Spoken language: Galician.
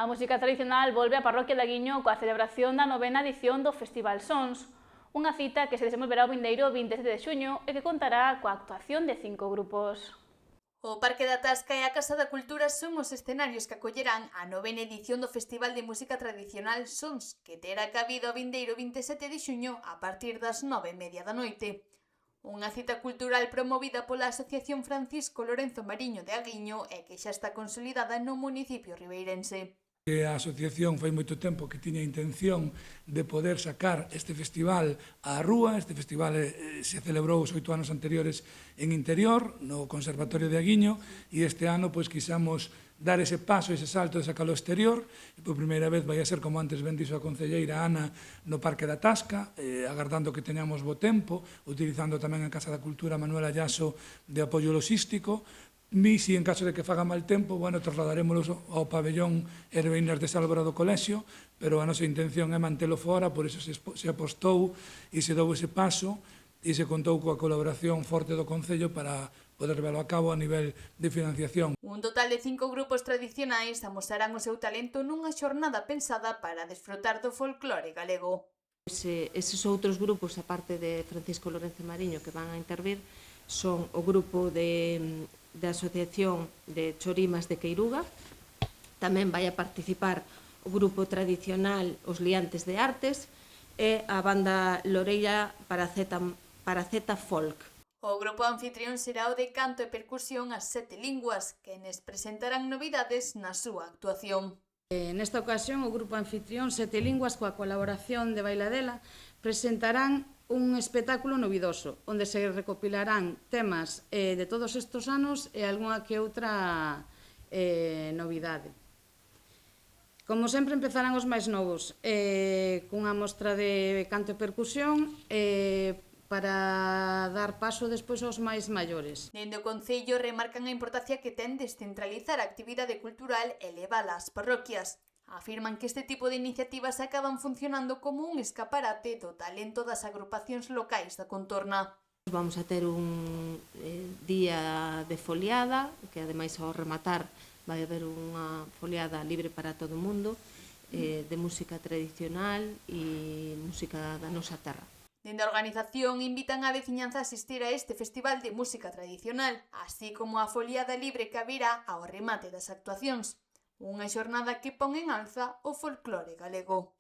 A música tradicional volve á parroquia de Aguiño coa celebración da 9ª edición do Festival Sons, unha cita que se desenvolverá o vindeiro 27 de xuño e que contará coa actuación de 5 grupos. O Parque da Tasca e a Casa da Cultura son os escenarios que acollerán a 9ª edición do Festival de Música Tradicional Sons, que terá cabido o vindeiro 27 de xuño a partir das 9:30 da noite. Unha cita cultural promovida pola Asociación Francisco Lorenzo Mariño de Aguiño e que xa está consolidada no municipio ribeirense. A asociación fai moito tempo que tiña a intención de poder sacar este festival á rúa. Este festival se celebrou os 8 anos anteriores en interior, no Conservatorio de Aguiño, e este ano quixamos dar ese paso, ese salto de sacarlo ao exterior, e por primeira vez vai a ser, como antes ben dixo a concelleira Ana, no Parque da Tasca, agardando que teñamos bo tempo, utilizando tamén a Casa da Cultura Manuel Allaso de apoio logístico. Si en caso de que faga mal tempo, trasladaremos ao pabellón Heroínas de Sálvora do Colexio, pero a nosa intención é mantelo fora, por iso se apostou e se dou ese paso e se contou coa colaboración forte do Concello para poder velo a cabo a nivel de financiación. Un total de 5 grupos tradicionais amostrarán o seu talento nunha xornada pensada para desfrutar do folclore galego. Eses outros grupos, a parte de Francisco Lorenzo Mariño, que van a intervir, son o grupo da Asociación de Chorimas de Queiruga. Tamén vai a participar o grupo tradicional Os Liantes de Artes e a banda Loreira Paraceta Folk. O grupo anfitrión será o de canto e percusión As Sete Linguas, que nos presentarán novidades na súa actuación. Nesta ocasión, o grupo anfitrión Sete Linguas, coa colaboración de Bailadela, presentarán un espectáculo novidoso, onde se recopilarán temas de todos estes anos e algunha que outra novidade. Como sempre, empezarán os máis novos, cunha mostra de canto e percusión, para dar paso despois aos máis maiores. Dende o Concello remarcan a importancia que ten descentralizar a actividade cultural e levala ás parroquias. Afirman que este tipo de iniciativas acaban funcionando como un escaparate do talento das agrupacións locais da contorna. Vamos a ter un día de foliada, que ademais ao rematar vai haber unha foliada libre para todo o mundo, de música tradicional e música da nosa terra. Dende a organización invitan a veciñanza a asistir a este festival de música tradicional, así como a foliada libre que haberá ao remate das actuacións. Unha xornada que pon en alza o folclore galego.